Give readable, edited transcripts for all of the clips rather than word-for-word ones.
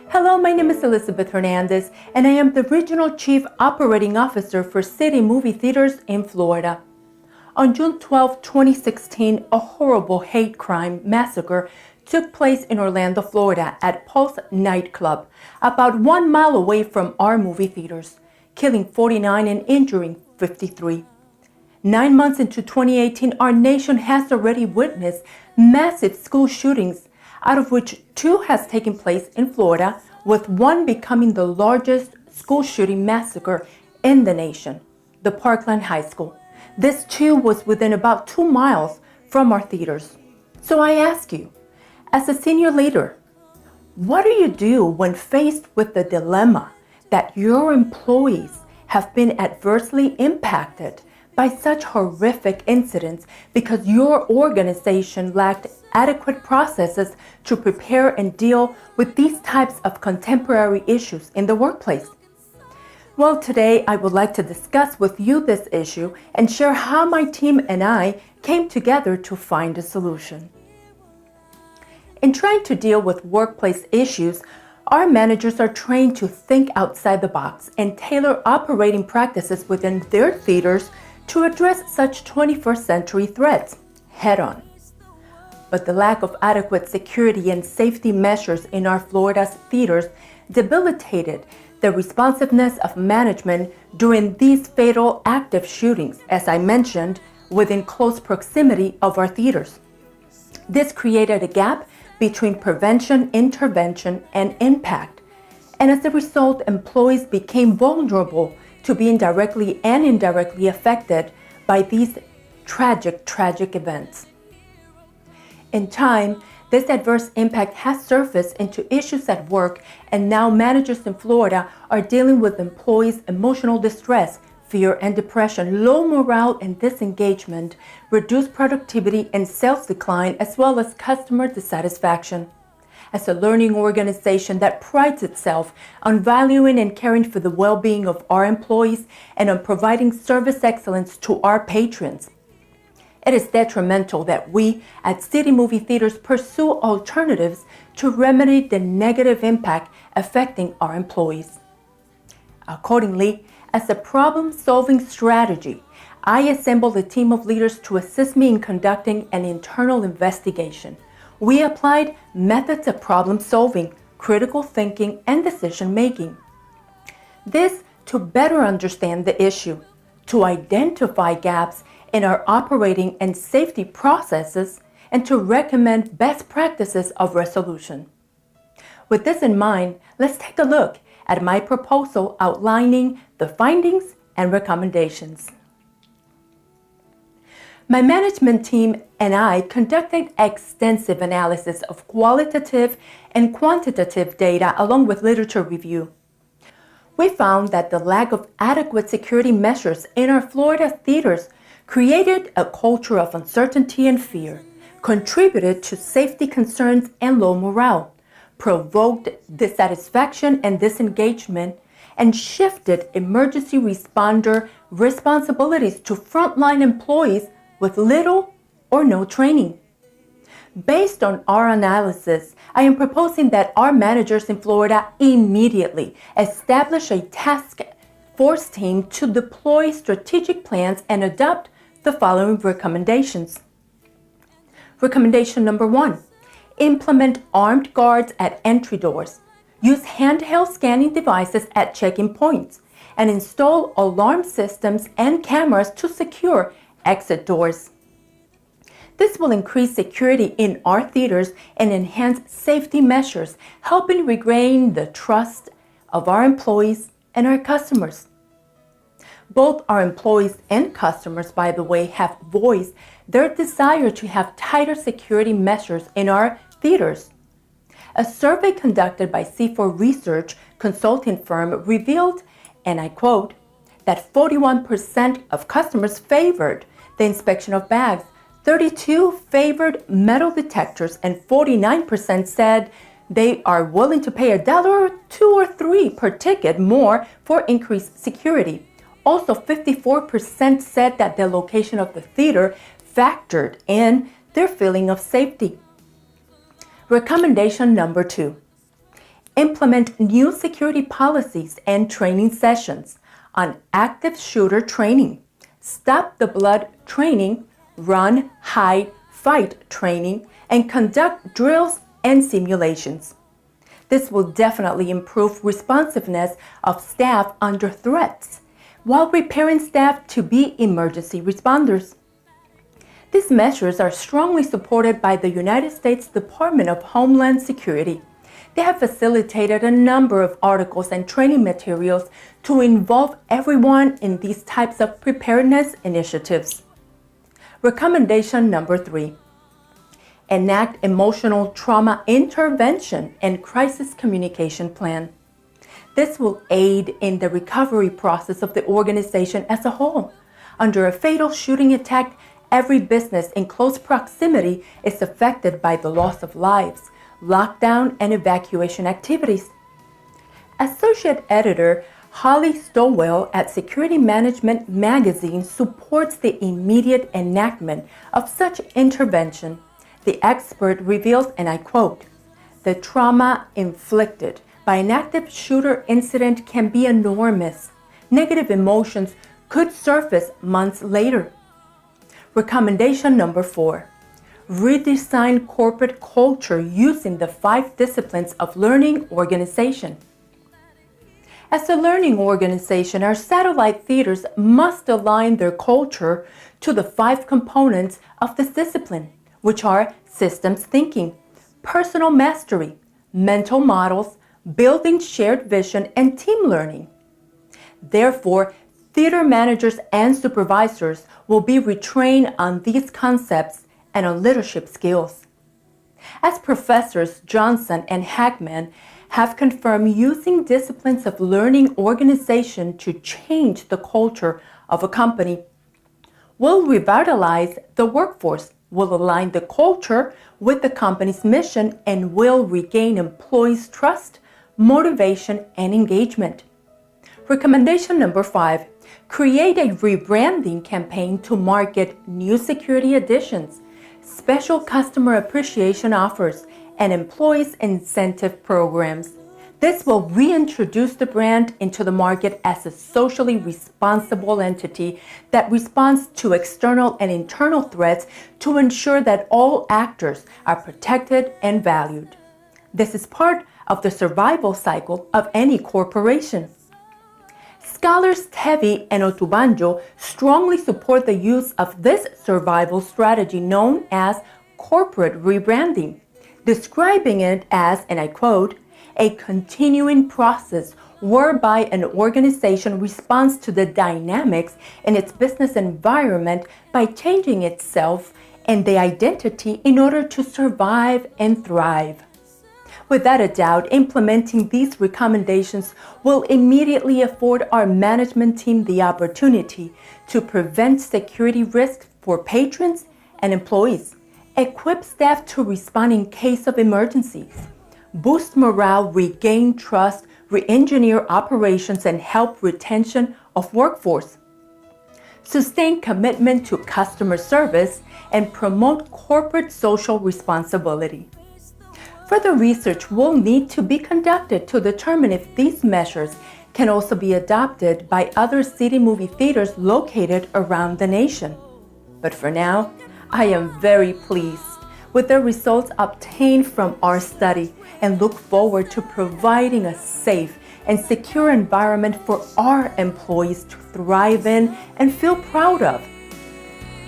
Hello, my name is Elizabeth Hernandez, and I am the Regional Chief Operating Officer for City Movie Theaters in Florida. On June 12, 2016, a horrible hate crime massacre took place in Orlando, Florida at Pulse nightclub, about 1 mile away from our movie theaters, killing 49 and injuring 53. 9 months into 2018, our nation has already witnessed massive school shootings, out of which 2 has taken place in Florida, with 1 becoming the largest school shooting massacre in the nation, the Parkland High School. This too was within about 2 miles from our theaters. So I ask you, as a senior leader, what do you do when faced with the dilemma that your employees have been adversely impacted by such horrific incidents because your organization lacked adequate processes to prepare and deal with these types of contemporary issues in the workplace? Well, today I would like to discuss with you this issue and share how my team and I came together to find a solution. In trying to deal with workplace issues, our managers are trained to think outside the box and tailor operating practices within their theaters to address such 21st century threats head-on. But the lack of adequate security and safety measures in our Florida's theaters debilitated the responsiveness of management during these fatal active shootings, as I mentioned, within close proximity of our theaters. This created a gap between prevention, intervention, and impact. And as a result, employees became vulnerable to being directly and indirectly affected by these tragic events. In time, this adverse impact has surfaced into issues at work, and now managers in Florida are dealing with employees' emotional distress, fear and depression, low morale and disengagement, reduced productivity and sales decline, as well as customer dissatisfaction. As a learning organization that prides itself on valuing and caring for the well-being of our employees and on providing service excellence to our patrons, it is detrimental that we at City Movie Theaters pursue alternatives to remedy the negative impact affecting our employees. Accordingly, as a problem-solving strategy, I assembled a team of leaders to assist me in conducting an internal investigation. We applied methods of problem-solving, critical thinking, and decision-making. This to better understand the issue, to identify gaps in our operating and safety processes, and to recommend best practices of resolution. With this in mind, let's take a look at my proposal outlining the findings and recommendations. My management team and I conducted extensive analysis of qualitative and quantitative data along with literature review. We found that the lack of adequate security measures in our Florida theaters created a culture of uncertainty and fear, contributed to safety concerns and low morale, provoked dissatisfaction and disengagement, and shifted emergency responder responsibilities to frontline employees with little or no training. Based on our analysis, I am proposing that our managers in Florida immediately establish a task force team to deploy strategic plans and adopt the following recommendations. Recommendation number 1, implement armed guards at entry doors. Use handheld scanning devices at check-in points and install alarm systems and cameras to secure exit doors. This will increase security in our theaters and enhance safety measures, helping regain the trust of our employees and our customers. Both our employees and customers, by the way, have voiced their desire to have tighter security measures in our theaters. A survey conducted by C4 Research consulting firm revealed, and I quote, that 41% of customers favored the inspection of bags, 32% favored metal detectors, and 49% said they are willing to pay $1 or $2 or $3 per ticket more for increased security. Also, 54% said that the location of the theater factored in their feeling of safety. Recommendation number 2. Implement new security policies and training sessions on active shooter training, stop the blood training, run, hide, fight training, and conduct drills and simulations. This will definitely improve responsiveness of staff under threats, while preparing staff to be emergency responders. These measures are strongly supported by the United States Department of Homeland Security. They have facilitated a number of articles and training materials to involve everyone in these types of preparedness initiatives. Recommendation number 3. Enact emotional trauma intervention and crisis communication plan. This will aid in the recovery process of the organization as a whole. Under a fatal shooting attack, every business in close proximity is affected by the loss of lives, lockdown, and evacuation activities. Associate Editor Holly Stowell at Security Management Magazine supports the immediate enactment of such intervention. The expert reveals, and I quote, "The trauma inflicted by an active shooter incident can be enormous. Negative emotions could surface months later." Recommendation number 4. Redesign corporate culture using the 5 disciplines of learning organization. As a learning organization, our satellite theaters must align their culture to the 5 components of this discipline, which are systems thinking, personal mastery, mental models, building shared vision, and team learning. Therefore, theater managers and supervisors will be retrained on these concepts and on leadership skills. As Professors Johnson and Hackman have confirmed, using disciplines of learning organization to change the culture of a company will revitalize the workforce, will align the culture with the company's mission, and will regain employees' trust, motivation, and engagement. Recommendation number 5. Create a rebranding campaign to market new security additions, special customer appreciation offers, and employees' incentive programs. This will reintroduce the brand into the market as a socially responsible entity that responds to external and internal threats to ensure that all actors are protected and valued. This is part of the survival cycle of any corporation. Scholars Tevi and Otubanjo strongly support the use of this survival strategy known as corporate rebranding, describing it as, and I quote, "a continuing process whereby an organization responds to the dynamics in its business environment by changing itself and the identity in order to survive and thrive." Without a doubt, implementing these recommendations will immediately afford our management team the opportunity to prevent security risks for patrons and employees, equip staff to respond in case of emergencies, boost morale, regain trust, re-engineer operations, and help retention of workforce, sustain commitment to customer service, and promote corporate social responsibility. Further research will need to be conducted to determine if these measures can also be adopted by other city movie theaters located around the nation. But for now, I am very pleased with the results obtained from our study and look forward to providing a safe and secure environment for our employees to thrive in and feel proud of,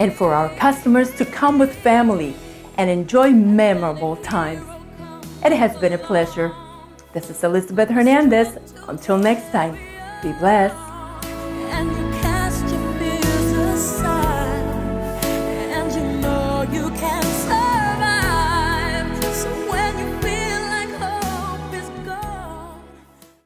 and for our customers to come with family and enjoy memorable times. It has been a pleasure. This is Elizabeth Hernandez. Until next time, be blessed.